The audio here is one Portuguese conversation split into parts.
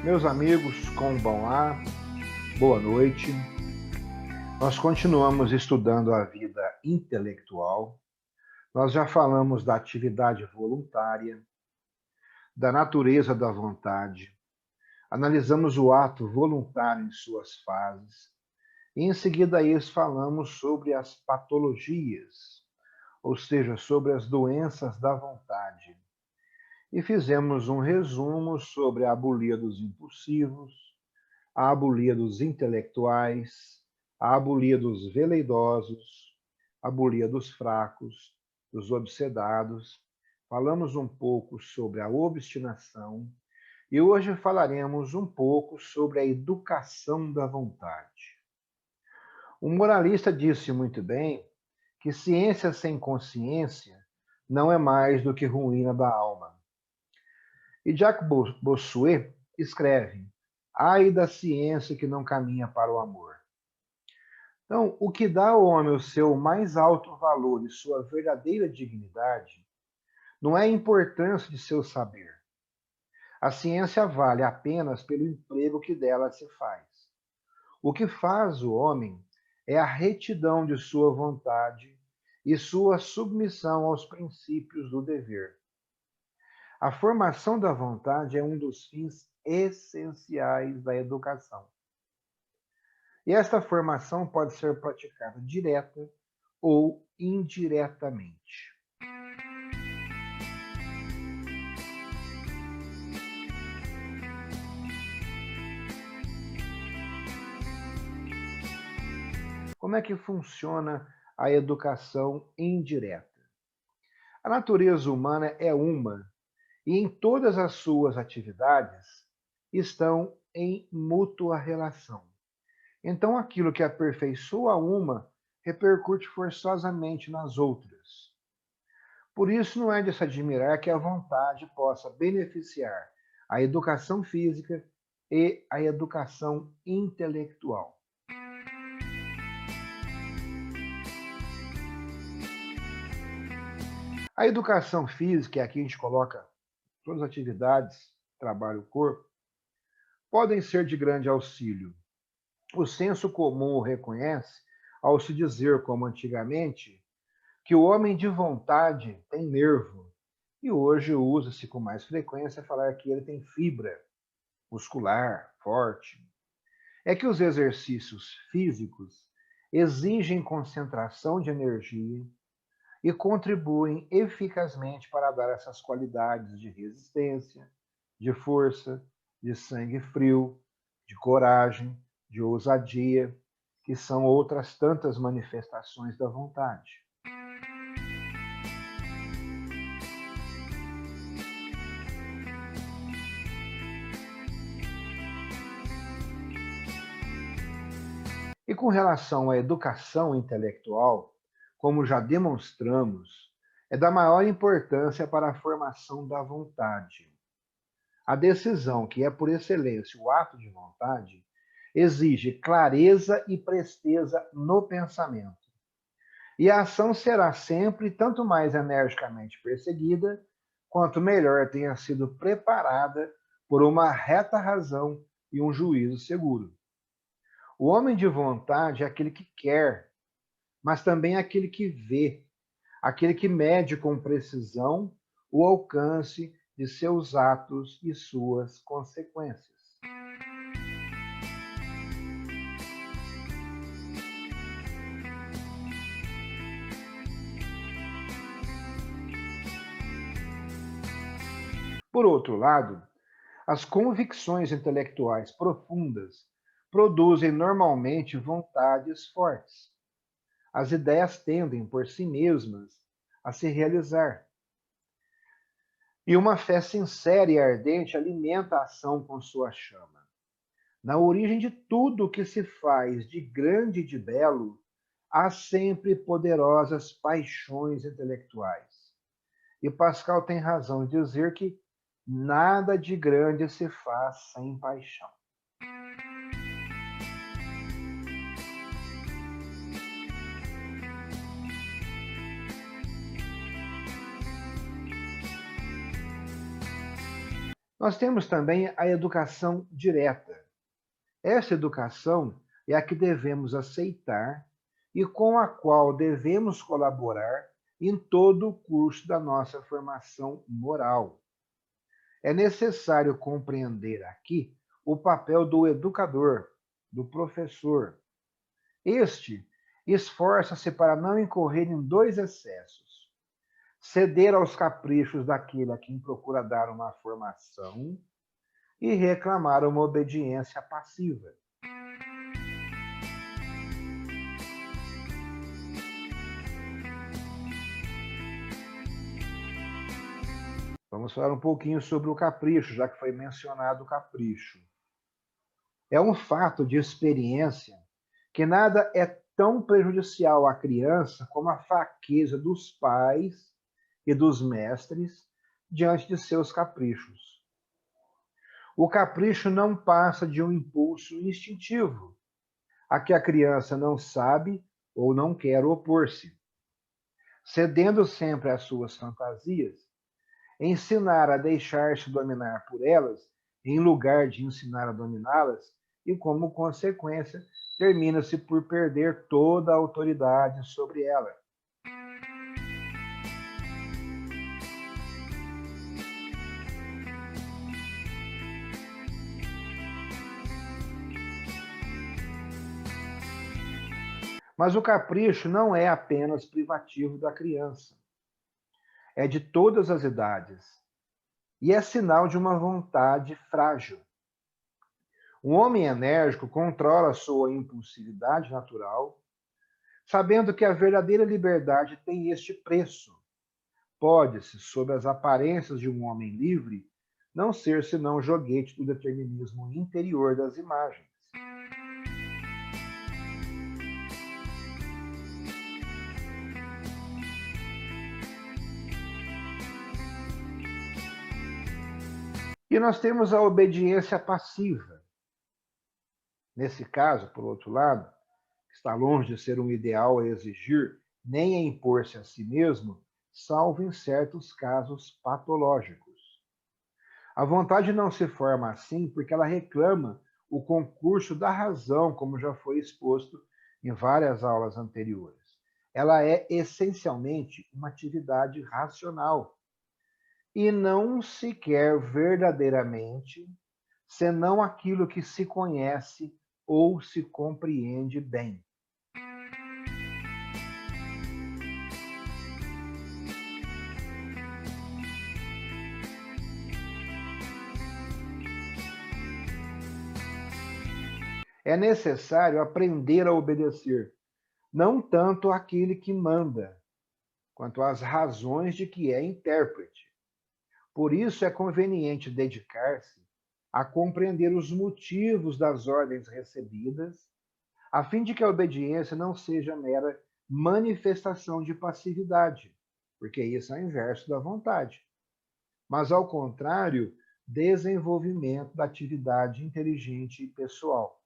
Meus amigos, como vão lá? Boa noite. Nós continuamos estudando a vida intelectual. Nós já falamos da atividade voluntária, da natureza da vontade, analisamos o ato voluntário em suas fases, e em seguida a isso falamos sobre as patologias, ou seja, sobre as doenças da vontade. E fizemos um resumo sobre a abulia dos impulsivos, a abulia dos intelectuais, a abulia dos veleidosos, a abulia dos fracos, dos obsedados. Falamos um pouco sobre a obstinação e hoje falaremos um pouco sobre a educação da vontade. O moralista disse muito bem que ciência sem consciência não é mais do que ruína da alma. E Jacques Bossuet escreve: ai da ciência que não caminha para o amor. Então, o que dá ao homem o seu mais alto valor e sua verdadeira dignidade não é a importância de seu saber. A ciência vale apenas pelo emprego que dela se faz. O que faz o homem é a retidão de sua vontade e sua submissão aos princípios do dever. A formação da vontade é um dos fins essenciais da educação. E esta formação pode ser praticada direta ou indiretamente. Como é que funciona a educação indireta? A natureza humana é uma e em todas as suas atividades estão em mútua relação. Então, aquilo que aperfeiçoa uma repercute forçosamente nas outras. Por isso, não é de se admirar que a vontade possa beneficiar a educação física e a educação intelectual. A educação física, aqui a gente coloca todas as atividades, trabalho, corpo, podem ser de grande auxílio. O senso comum o reconhece ao se dizer, como antigamente, que o homem de vontade tem nervo. E hoje usa-se com mais frequência falar que ele tem fibra muscular forte. É que os exercícios físicos exigem concentração de energia e contribuem eficazmente para dar essas qualidades de resistência, de força, de sangue frio, de coragem, de ousadia, que são outras tantas manifestações da vontade. E com relação à educação intelectual, como já demonstramos, é da maior importância para a formação da vontade. A decisão, que é por excelência o ato de vontade, exige clareza e presteza no pensamento. E a ação será sempre tanto mais energicamente perseguida, quanto melhor tenha sido preparada por uma reta razão e um juízo seguro. O homem de vontade é aquele que quer, mas também é aquele que vê, aquele que mede com precisão o alcance de seus atos e suas consequências. Por outro lado, as convicções intelectuais profundas produzem normalmente vontades fortes. As ideias tendem por si mesmas a se realizar. E uma fé sincera e ardente alimenta a ação com sua chama. Na origem de tudo o que se faz de grande e de belo, há sempre poderosas paixões intelectuais. E Pascal tem razão em dizer que nada de grande se faz sem paixão. Nós temos também a educação direta. Essa educação é a que devemos aceitar e com a qual devemos colaborar em todo o curso da nossa formação moral. É necessário compreender aqui o papel do educador, do professor. Este esforça-se para não incorrer em dois excessos: ceder aos caprichos daquele a quem procura dar uma formação e reclamar uma obediência passiva. Vamos falar um pouquinho sobre o capricho, já que foi mencionado o capricho. É um fato de experiência que nada é tão prejudicial à criança como a fraqueza dos pais e dos mestres diante de seus caprichos. O capricho não passa de um impulso instintivo, a que a criança não sabe ou não quer opor-se. Cedendo sempre às suas fantasias, ensinar a deixar-se dominar por elas, em lugar de ensinar a dominá-las, e, como consequência, termina-se por perder toda a autoridade sobre ela. Mas o capricho não é apenas privativo da criança, é de todas as idades e é sinal de uma vontade frágil. Um homem enérgico controla sua impulsividade natural, sabendo que a verdadeira liberdade tem este preço. Pode-se, sob as aparências de um homem livre, não ser senão joguete do determinismo interior das imagens. E nós temos a obediência passiva. Nesse caso, por outro lado, está longe de ser um ideal a exigir, nem a impor-se a si mesmo, salvo em certos casos patológicos. A vontade não se forma assim porque ela reclama o concurso da razão, como já foi exposto em várias aulas anteriores. Ela é essencialmente uma atividade racional e não se quer verdadeiramente senão aquilo que se conhece ou se compreende bem. É necessário aprender a obedecer, não tanto àquele que manda, quanto às razões de que é intérprete. Por isso é conveniente dedicar-se a compreender os motivos das ordens recebidas, a fim de que a obediência não seja mera manifestação de passividade, porque isso é o inverso da vontade, mas, ao contrário, desenvolvimento da atividade inteligente e pessoal.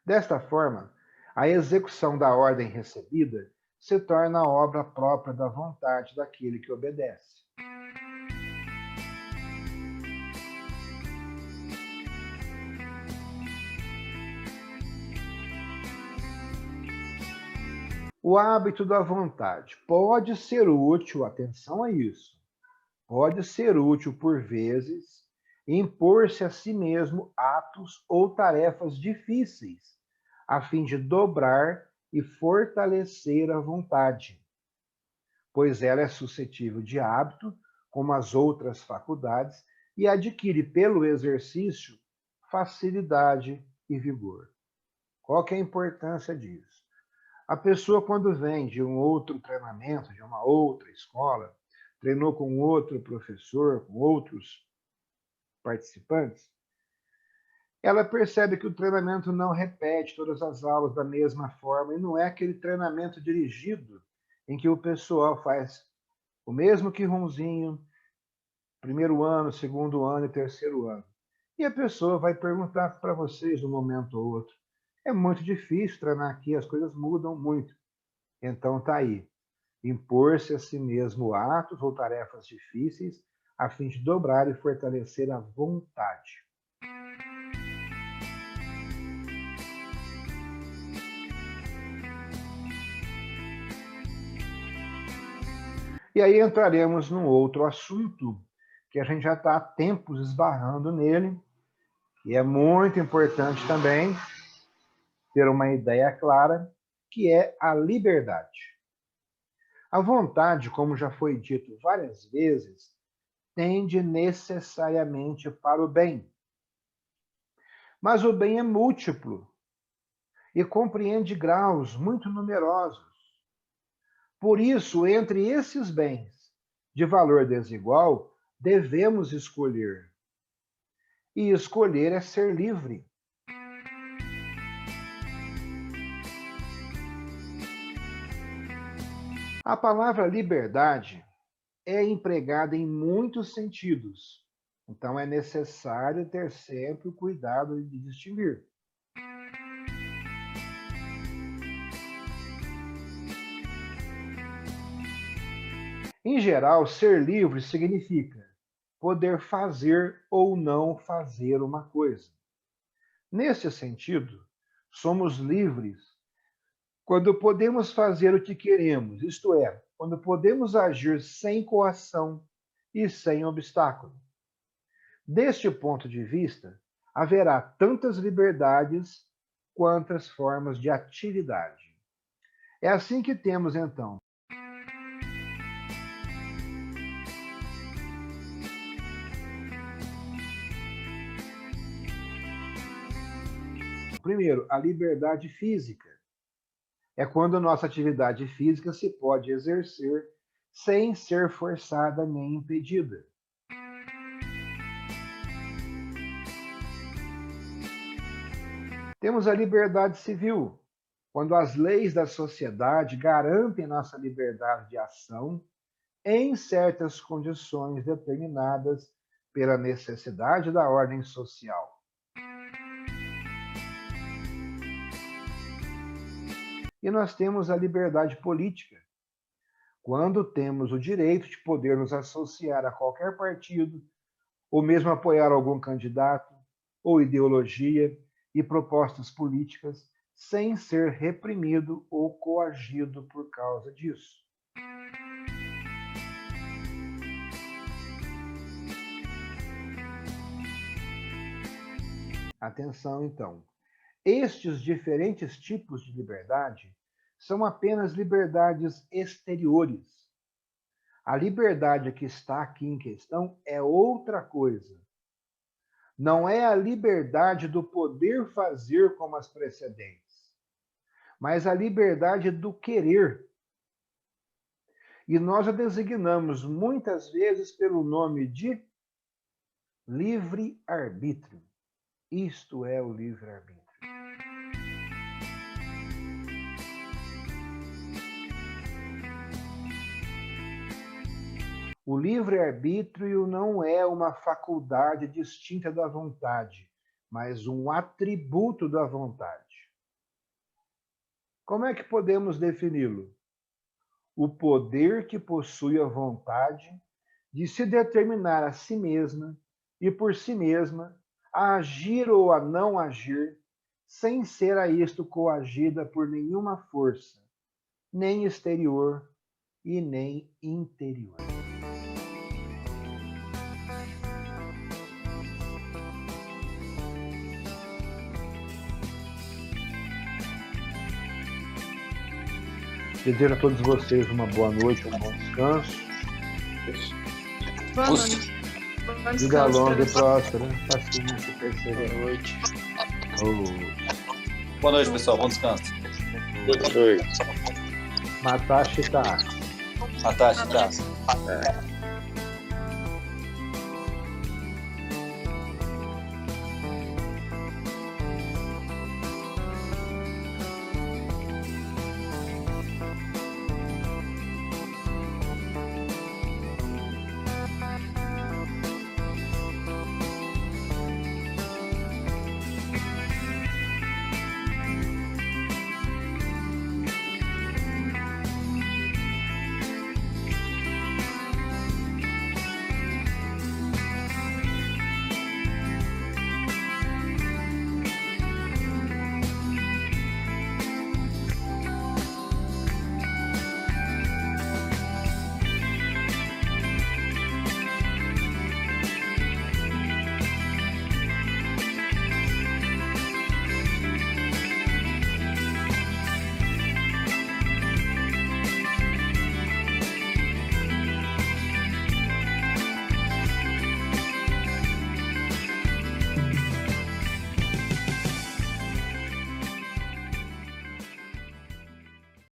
Desta forma, a execução da ordem recebida se torna a obra própria da vontade daquele que obedece. O hábito da vontade pode ser útil, atenção a isso, pode ser útil por vezes impor-se a si mesmo atos ou tarefas difíceis, a fim de dobrar e fortalecer a vontade, pois ela é suscetível de hábito, como as outras faculdades, e adquire pelo exercício facilidade e vigor. Qual que é a importância disso? A pessoa, quando vem de um outro treinamento, de uma outra escola, treinou com outro professor, com outros participantes, ela percebe que o treinamento não repete todas as aulas da mesma forma e não é aquele treinamento dirigido em que o pessoal faz o mesmo que Ronzinho, primeiro ano, segundo ano e terceiro ano. E a pessoa vai perguntar para vocês um momento ou outro. É muito difícil treinar aqui, as coisas mudam muito. Então tá aí. Impor-se a si mesmo atos ou tarefas difíceis, a fim de dobrar e fortalecer a vontade. E aí entraremos num outro assunto que a gente já está há tempos esbarrando nele, e é muito importante também ter uma ideia clara, que é a liberdade. A vontade, como já foi dito várias vezes, tende necessariamente para o bem. Mas o bem é múltiplo e compreende graus muito numerosos. Por isso, entre esses bens de valor desigual, devemos escolher. E escolher é ser livre. A palavra liberdade é empregada em muitos sentidos, então é necessário ter sempre o cuidado de distinguir. Em geral, ser livre significa poder fazer ou não fazer uma coisa. Nesse sentido, somos livres quando podemos fazer o que queremos, isto é, quando podemos agir sem coação e sem obstáculo. Deste ponto de vista, haverá tantas liberdades quantas formas de atividade. É assim que temos, então, primeiro, a liberdade física. É quando nossa atividade física se pode exercer sem ser forçada nem impedida. Temos a liberdade civil, quando as leis da sociedade garantem nossa liberdade de ação em certas condições determinadas pela necessidade da ordem social. E nós temos a liberdade política, quando temos o direito de poder nos associar a qualquer partido, ou mesmo apoiar algum candidato, ou ideologia e propostas políticas, sem ser reprimido ou coagido por causa disso. Atenção, então. Estes diferentes tipos de liberdade são apenas liberdades exteriores. A liberdade que está aqui em questão é outra coisa. Não é a liberdade do poder fazer como as precedentes, mas a liberdade do querer. E nós a designamos muitas vezes pelo nome de livre-arbítrio. Isto é o livre-arbítrio. O livre-arbítrio não é uma faculdade distinta da vontade, mas um atributo da vontade. Como é que podemos defini-lo? O poder que possui a vontade de se determinar a si mesma e por si mesma a agir ou a não agir, sem ser a isto coagida por nenhuma força, nem exterior e nem interior. Desejo a todos vocês uma boa noite, um bom descanso. Boa noite. Vida longa e próspera. Paciência, perseverança. Boa noite. Boa noite, pessoal. Bom descanso. Boa noite. Matashi tá. Matashi tá.